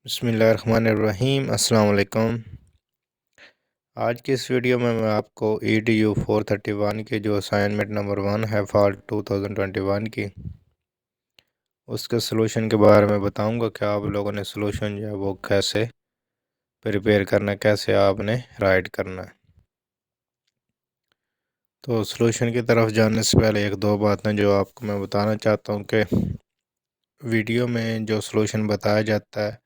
بسم اللہ الرحمن الرحیم۔ السلام علیکم۔ آج کی اس ویڈیو میں آپ کو EDU 431 کے جو اسائنمنٹ نمبر 1 ہے فال 2021 کی اس کے سلوشن کے بارے میں بتاؤں گا کہ آپ لوگوں نے سلوشن جو ہے وہ کیسے پریپیئر کرنا ہے، کیسے آپ نے رائٹ کرنا ہے۔ تو سلوشن کی طرف جانے سے پہلے ایک دو باتیں جو آپ کو میں بتانا چاہتا ہوں کہ ویڈیو میں جو سلوشن بتایا جاتا ہے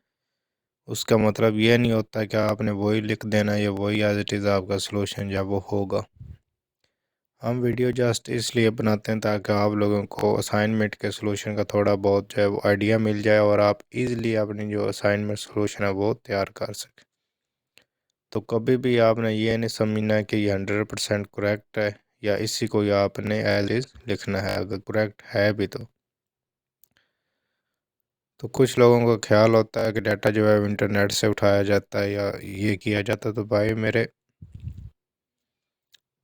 اس کا مطلب یہ نہیں ہوتا کہ آپ نے وہی لکھ دینا یا وہی ایز اٹ از آپ کا سلوشن جو وہ ہوگا۔ ہم ویڈیو جسٹ اس لیے بناتے ہیں تاکہ آپ لوگوں کو اسائنمنٹ کے سلوشن کا تھوڑا بہت جو ہے وہ آئیڈیا مل جائے اور آپ ایزیلی اپنی جو اسائنمنٹ سلوشن ہے وہ تیار کر سکیں۔ تو کبھی بھی آپ نے یہ نہیں سمجھنا کہ یہ 100% کریکٹ ہے یا اسی کو آپ نے ایز از لکھنا ہے، اگر کریکٹ ہے بھی تو کچھ لوگوں کا خیال ہوتا ہے کہ ڈیٹا جو ہے انٹرنیٹ سے اٹھایا جاتا ہے یا یہ کیا جاتا ہے۔ تو بھائی میرے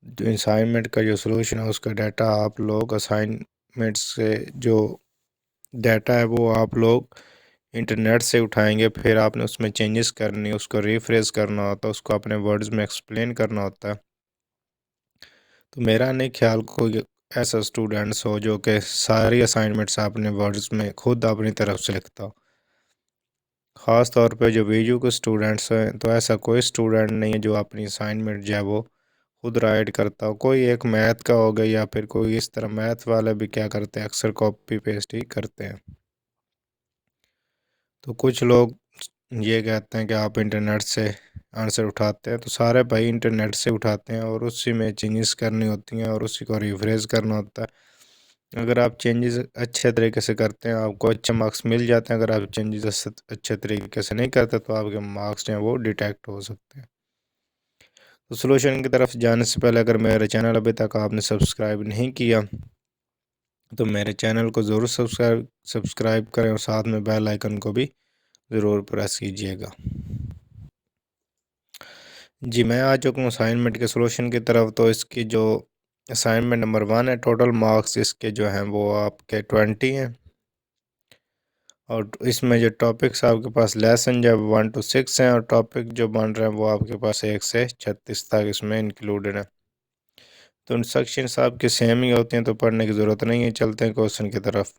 جو اسائنمنٹ کا جو سلوشن ہے اس کا ڈیٹا آپ لوگ اسائنمنٹ سے جو ڈیٹا ہے وہ آپ لوگ انٹرنیٹ سے اٹھائیں گے، پھر آپ نے اس میں چینجز کرنی، اس کو ریفریز کرنا ہوتا ہے، اس کو اپنے ورڈز میں ایکسپلین کرنا ہوتا ہے۔ تو میرا نہیں خیال کوئی ایسا اسٹوڈنٹس ہو جو کہ ساری اسائنمنٹس اپنے ورڈز میں خود اپنی طرف سے لکھتا ہو، خاص طور پہ جو ویڈیو کے اسٹوڈنٹس ہیں۔ تو ایسا کوئی اسٹوڈنٹ نہیں ہے جو اپنی اسائنمنٹ جو ہے وہ خود رائٹ کرتا ہو۔ کوئی ایک میتھ کا ہو گیا یا پھر کوئی اس طرح، میتھ والے بھی کیا کرتے ہیں اکثر کاپی پیسٹ ہی کرتے ہیں۔ تو کچھ لوگ یہ کہتے ہیں کہ آپ انٹرنیٹ سے آنسر اٹھاتے ہیں، تو سارے بھائی انٹرنیٹ سے اٹھاتے ہیں اور اسی میں چینجز کرنی ہوتی ہیں اور اسی کو ریفریز کرنا ہوتا ہے۔ اگر آپ چینجز اچھے طریقے سے کرتے ہیں آپ کو اچھے مارکس مل جاتے ہیں، اگر آپ چینجز اچھے طریقے سے نہیں کرتے تو آپ کے مارکس جو ہیں وہ ڈیٹیکٹ ہو سکتے ہیں۔ تو سلوشن کی طرف جانے سے پہلے اگر میرے چینل ابھی تک آپ نے سبسکرائب نہیں کیا تو میرے چینل کو ضرور سبسکرائب کریں اور ساتھ میں بیل آئیکن کو بھی ضرور پریس کیجیے گا۔ جی میں آ چکا ہوں اسائنمنٹ کے سلوشن کی طرف۔ تو اس کی جو اسائنمنٹ نمبر 1 ہے، ٹوٹل مارکس اس کے جو ہیں وہ آپ کے 20 ہیں، اور اس میں جو ٹاپکس آپ کے پاس لیسن جب 1 to 6 ہیں، اور ٹاپک جو بن رہے ہیں وہ آپ کے پاس 1 سے 36 تک اس میں انکلوڈڈ ہیں۔ تو انسٹرکشنس آپ کی سیم ہی ہوتی ہیں تو پڑھنے کی ضرورت نہیں ہے۔ چلتے ہیں کوسچن کی طرف۔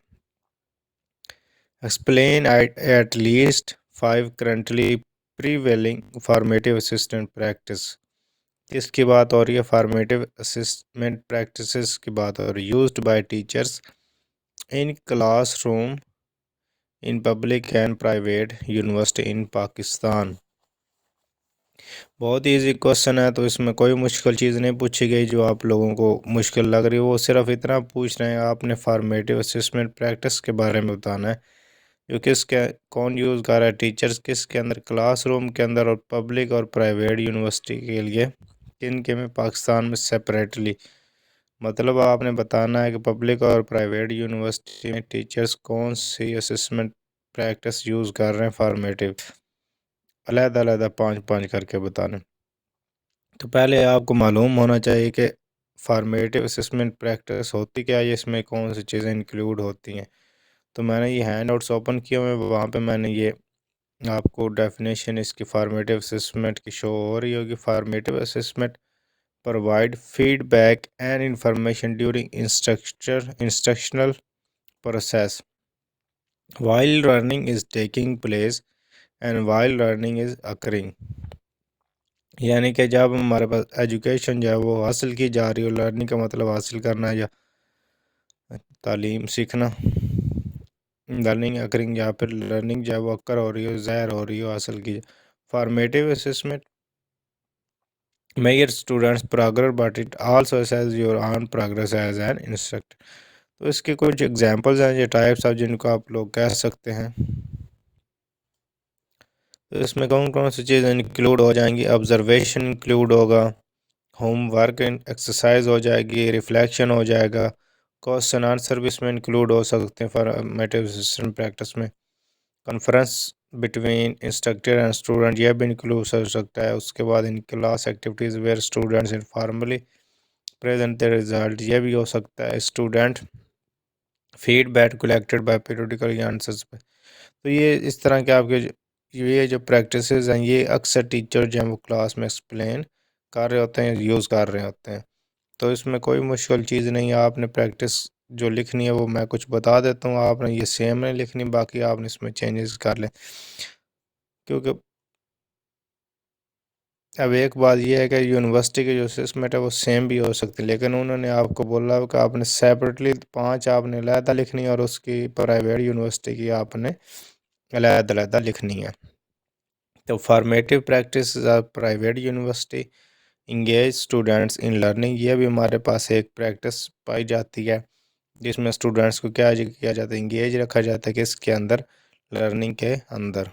Explain at least 5 currently prevailing formative assistant practice. اس کی بات ہو رہی ہے فارمیٹیو اسسمنٹ پریکٹسز کی بات ہو رہی ہے، used by teachers in classroom in public and private university in Pakistan. بہت ایزی کوسچن ہے، تو اس میں کوئی مشکل چیز نہیں پوچھی گئی جو آپ لوگوں کو مشکل لگ رہی ہے۔ وہ صرف اتنا پوچھ رہے ہیں آپ نے فارمیٹیو اسسمنٹ پریکٹس کے بارے میں بتانا ہے، جو کس کے کون یوز کر رہا ہے، ٹیچرز کس کے اندر، کلاس روم کے اندر، اور پبلک اور پرائیویٹ یونیورسٹی کے لیے کن کے میں پاکستان میں سیپریٹلی۔ مطلب آپ نے بتانا ہے کہ پبلک اور پرائیویٹ یونیورسٹی میں ٹیچرز کون سی اسسمنٹ پریکٹس یوز کر رہے ہیں فارمیٹیو، علیحدہ علیحدہ 5 کر کے بتانے۔ تو پہلے آپ کو معلوم ہونا چاہیے کہ فارمیٹیو اسسمنٹ پریکٹس ہوتی کیا ہے، اس میں کون سی چیزیں انکلوڈ ہوتی ہیں۔ تو میں نے یہ ہینڈ آؤٹس اوپن کیے ہوئے، وہاں پہ میں نے یہ آپ کو ڈیفینیشن اس کی فارمیٹیو اسسمنٹ کی شو ہو رہی ہوگی۔ Formative assessment provide feedback and information during instructional process while learning is taking place and while learning is occurring۔ یعنی کہ جب ہمارے پاس ایجوکیشن جو ہے وہ حاصل کی جا رہی ہو، لرننگ کا مطلب حاصل کرنا یا تعلیم سیکھنا، لرننگ اکرنگ یا پھر لرننگ جو ہے وہ اکر ہو رہی ہو، ظاہر ہو رہی ہو، حاصل کی جائے۔ Formative assessment measure students progress but it also assess your own progress as an instructor۔ تو اس کے کچھ ایگزامپلز ہیں، یہ ٹائپس ہیں جن کو آپ لوگ کہہ سکتے ہیں۔ تو اس میں کون سی چیزیں انکلوڈ ہو جائیں گی؟ آبزرویشن انکلوڈ ہوگا، ہوم ورک ایکسرسائز ہو جائے گی، ریفلیکشن ہو جائے گا، کوسچن آنسر بھی اس میں انکلوڈ ہو سکتے ہیں فارمیٹیو اسسمنٹ پریکٹس میں۔ Conference between instructor and student یہ بھی انکلوڈ ہو سکتا ہے۔ اس کے بعد in class activities where students informally present their result یہ بھی ہو سکتا ہے۔ Student feedback collected by periodical answers پہ۔ تو یہ اس طرح کے آپ کے یہ جو پریکٹسز ہیں یہ اکثر ٹیچر جو ہیں وہ کلاس میں ایکسپلین کر رہے ہوتے ہیں، یوز کر رہے ہوتے ہیں، تو اس میں کوئی مشکل چیز نہیں ہے۔ آپ نے پریکٹس جو لکھنی ہے وہ میں کچھ بتا دیتا ہوں، آپ نے یہ سیم نہیں لکھنی، باقی آپ نے اس میں چینجز کر لیں، کیونکہ اب ایک بات یہ ہے کہ یونیورسٹی کی جو اسسمنٹ ہے وہ سیم بھی ہو سکتی ہے، لیکن انہوں نے آپ کو بولا کہ آپ نے سیپریٹلی 5 آپ نے علیحدہ لکھنی ہے، اور اس کی پرائیویٹ یونیورسٹی کی آپ نے علیحدہ علیحدہ لکھنی ہے۔ تو formative practice private university engage students in learning, یہ بھی ہمارے پاس ایک پریکٹس پائی جاتی ہے جس میں اسٹوڈنٹس کو کیا کیا جاتا ہے، انگیج رکھا جاتا ہے کہ اس کے اندر لرننگ کے اندر۔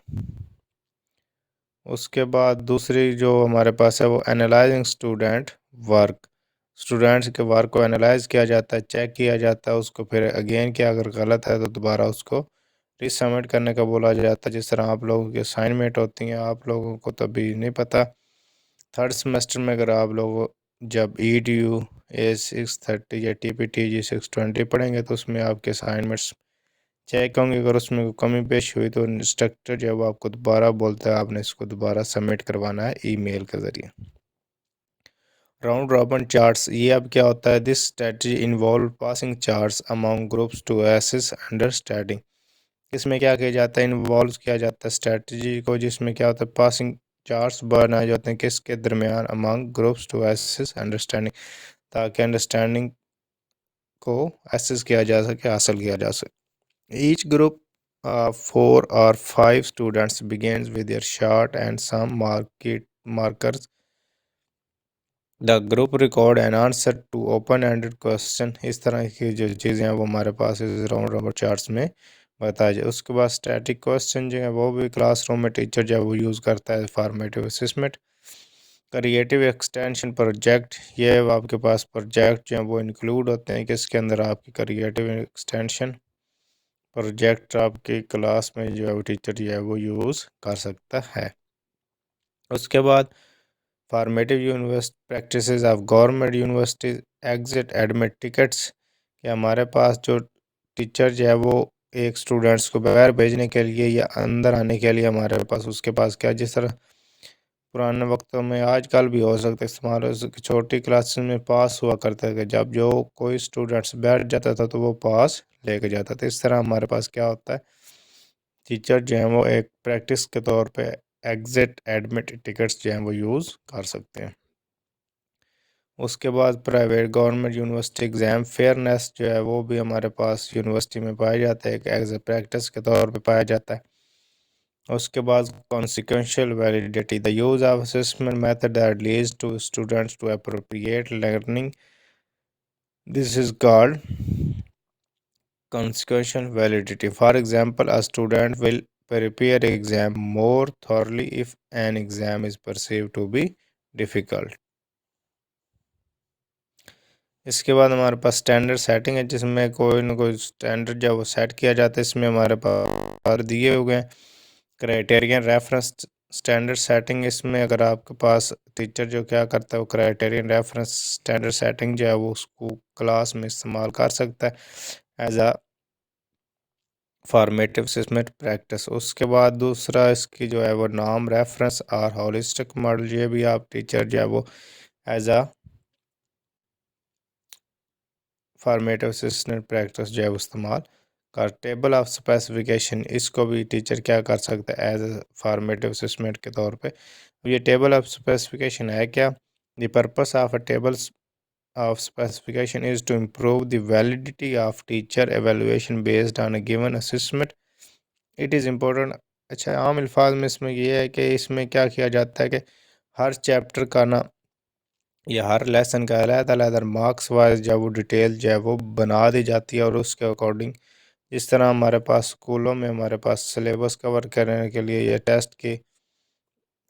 اس کے بعد دوسری جو ہمارے پاس ہے وہ انالائزنگ اسٹوڈنٹ ورک، اسٹوڈنٹس کے ورک کو انالائز کیا جاتا ہے، چیک کیا جاتا ہے اس کو، پھر اگین کیا اگر غلط ہے تو دوبارہ اس کو ری سبمٹ کرنے کا بولا جاتا ہے۔ جس طرح آپ لوگوں کی اسائنمنٹ ہوتی ہیں، آپ لوگوں کو تو ابھی نہیں پتہ، تھرڈ سمیسٹر میں اگر آپ لوگ جب ای ڈی یو A630 یا ٹی پی ٹی جی 620 پڑھیں گے تو اس میں آپ کے اسائنمنٹس چیک ہوں گے، اگر اس میں کوئی کمی پیش ہوئی تو انسٹرکٹر جب آپ کو دوبارہ بولتا ہے آپ نے اس کو دوبارہ سبمٹ کروانا ہے ای میل کے ذریعے۔ راؤنڈ رابن چارٹس، یہ اب کیا ہوتا ہے، this strategy involve passing charts among groups to assess understanding, اس میں کیا کیا جاتا ہے، انوالو کیا جاتا ہے اسٹریٹجی کو، جس میں کیا ہوتا ہے پاسنگ چارٹس بنائے جاتے ہیں کس کے درمیان، among groups to assess understanding, تاکہ انڈرسٹینڈنگ کو ایسس کیا جا سکے، حاصل کیا جا سکے۔ Each group of 4 or 5 students begins with their short and some markers. The group record an answer to open-ended question، اس طرح کی جو چیزیں ہیں وہ ہمارے پاس راؤنڈ رابن چارٹس میں بتایا جائے۔ اس کے بعد اسٹیٹک کوسچن جو ہے وہ بھی کلاس روم میں ٹیچر جو ہے وہ یوز کرتا ہے formative assessment. Creative extension project, یہ آپ کے پاس پروجیکٹ جو ہیں وہ انکلوڈ ہوتے ہیں کہ اس کے اندر آپ کی کریٹیو ایکسٹینشن پروجیکٹ آپ کی کلاس میں جو ہے وہ ٹیچر جو ہے وہ یوز کر سکتا ہے۔ اس کے بعد formative university practices of government universities exit admit tickets, کہ ہمارے پاس جو ٹیچر جو ہے وہ ایک اسٹوڈنٹس کو باہر بھیجنے کے لیے یا اندر آنے کے لیے ہمارے پاس اس کے پاس کیا، جس طرح پرانے وقتوں میں آج کل بھی ہو سکتا ہے استعمال، چھوٹی کلاسز میں پاس ہوا کرتا ہے کہ جب جو کوئی اسٹوڈنٹس بیٹھ جاتا تھا تو وہ پاس لے کے جاتا تھا۔ اس طرح ہمارے پاس کیا ہوتا ہے، ٹیچر جو ہیں وہ ایک پریکٹس کے طور پہ ایگزٹ ایڈمٹ ٹکٹس جو ہیں وہ یوز کر سکتے ہیں۔ اس کے بعد private government university exam fairness جو ہے وہ بھی ہمارے پاس یونیورسٹی میں پایا جاتا ہے، ایک ایز اے پریکٹس کے طور پہ پایا جاتا ہے۔ اس کے بعد consequential validity، the use of assessment method that leads to students to appropriate learning، this is called consequential validity۔ For example, a student will prepare exam more thoroughly if an exam is perceived to be difficult۔ اس کے بعد ہمارے پاس standard setting ہے، جس میں کوئی نہ کوئی standard جو وہ سیٹ کیا جاتا ہے، اس میں ہمارے پاس دیے ہوئے ہیں کرائٹیرین ریفرنس اسٹینڈرڈ سیٹنگ۔ اس میں اگر آپ کے پاس ٹیچر جو کیا کرتا ہے وہ کرائٹیرین ریفرنس اسٹینڈرڈ سیٹنگ جو ہے وہ اس کو کلاس میں استعمال کر سکتا ہے as a formative assessment practice. اس کے بعد دوسرا اس کی جو ہے وہ نام ریفرنس اور ہولسٹک ماڈل، یہ بھی آپ ٹیچر جو ہے وہ as a formative assessment practice جو ہے وہ استعمال کر۔ ٹیبل آف اسپیسیفکیشن، اس کو بھی ٹیچر کیا کر سکتا ہے ایز اے فارمیٹیو اسسمنٹ کے طور پہ۔ یہ ٹیبل آف اسپیسیفکیشن ہے کیا، the purpose of a table of specification is to improve the validity of teacher evaluation based on a given assessment, it is important. اچھا عام الفاظ میں اس میں یہ ہے کہ اس میں کیا کیا جاتا ہے کہ ہر چیپٹر کا نا یا ہر لیسن کا علیحدہ علیحدہ مارکس وائز جب وہ ڈیٹیل جو ہے وہ بنا دی جاتی ہے، اور اس کے اکارڈنگ جس طرح ہمارے پاس اسکولوں میں ہمارے پاس سلیبس کور کرنے کے لیے یا ٹیسٹ کے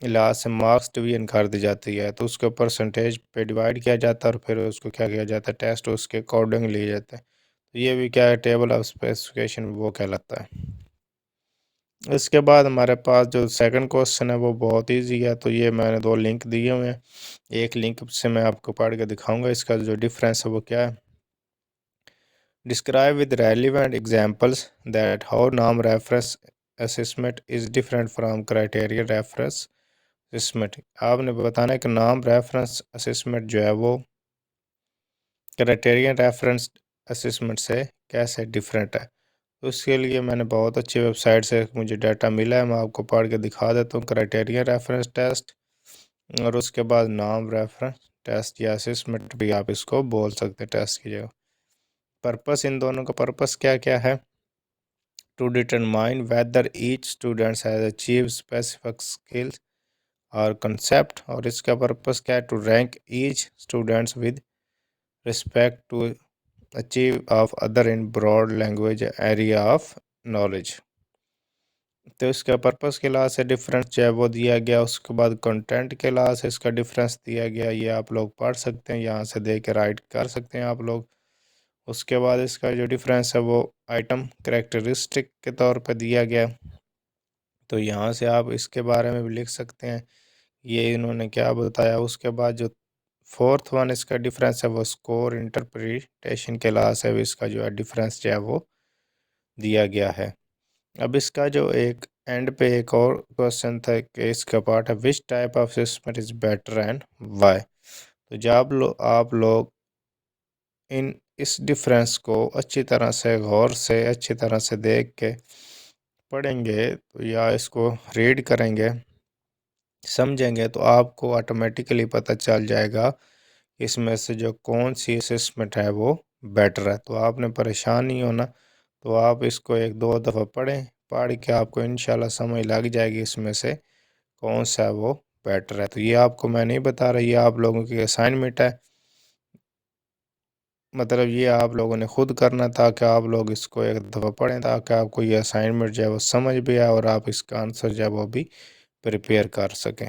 لحاظ سے مارکس ڈویژن کر دی جاتی ہے، تو اس کو پرسنٹیج پہ ڈیوائڈ کیا جاتا ہے اور پھر اس کو کیا کیا جاتا ہے ٹیسٹ اس کے اکارڈنگ لیا جاتا ہے۔ تو یہ بھی کیا ہے ٹیبل آف اسپیسیفکیشن وہ کہلاتا ہے۔ اس کے بعد ہمارے پاس جو سیکنڈ کوسچن ہے وہ بہت ایزی ہے، تو یہ میں نے 2 لنک دیے ہوئے ہیں، ایک لنک سے میں آپ کو پڑھ کے دکھاؤں گا اس کا جو ڈفرینس ہے وہ کیا ہے۔ Describe with relevant examples that how نام reference assessment is different from criteria reference assessment. آپ نے بتانا ہے کہ نام ریفرنس اسسمنٹ جو ہے وہ کرائٹیرین ریفرنس اسسمنٹ سے کیسے ڈیفرنٹ ہے. تو اس کے لیے میں نے بہت اچھی ویب سائٹ سے مجھے ڈیٹا ملا ہے، میں آپ کو پڑھ کے دکھا دیتا ہوں. کرائٹیرین ریفرنس ٹیسٹ اور اس کے بعد نام ریفرنس ٹیسٹ یا اسسمنٹ بھی آپ اس کو بول سکتے ہیں ٹیسٹ کی جگہ. پرپس ان دونوں کا پرپس کیا کیا ہے؟ To determine whether each students has achieve specific skills اور کنسیپٹ، اور اس کا پرپس کیا ہے؟ To rank each students with respect to achieve of other in broad language area of knowledge. تو اس کا پرپس کے لحاظ سے ڈفرینس جو ہے وہ دیا گیا. اس کے بعد کنٹینٹ کے لحاظ سے اس کا ڈفرینس دیا گیا، یہ آپ لوگ پڑھ سکتے ہیں، یہاں سے دیکھ کے رائٹ کر سکتے ہیں آپ لوگ. اس کے بعد اس کا جو ڈفرینس ہے وہ آئٹم کریکٹرسٹک کے طور پہ دیا گیا، تو یہاں سے آپ اس کے بارے میں بھی لکھ سکتے ہیں یہ انہوں نے کیا بتایا. اس کے بعد جو فورتھ ون اس کا ڈفرینس ہے وہ اسکور انٹرپریٹیشن کے لحاظ سے بھی اس کا جو ہے ڈفرینس جو ہے وہ دیا گیا ہے. اب اس کا جو ایک اینڈ پہ ایک اور کوشچن تھا کہ اس کا پارٹ ہے which type of assessment is better and why. تو جب آپ لوگ اس ڈفرینس کو اچھی طرح سے غور سے اچھی طرح سے دیکھ کے پڑھیں گے تو یا اس کو ریڈ کریں گے سمجھیں گے تو آپ کو آٹومیٹیکلی پتہ چل جائے گا اس میں سے جو کون سی اسسمنٹ ہے وہ بیٹر ہے. تو آپ نے پریشان نہیں ہونا، تو آپ اس کو ایک دو دفعہ پڑھ کے آپ کو انشاءاللہ سمجھ لگ جائے گی اس میں سے کون سا وہ بیٹر ہے. تو یہ آپ کو میں نہیں بتا رہا، یہ آپ لوگوں کی اسائنمنٹ ہے، مطلب یہ آپ لوگوں نے خود کرنا تھا کہ آپ لوگ اس کو ایک دفعہ پڑھیں تاکہ آپ کو یہ اسائنمنٹ جو ہے وہ سمجھ بھی آئے اور آپ اس کا آنسر جو ہے وہ بھی پریپیئر کر سکیں.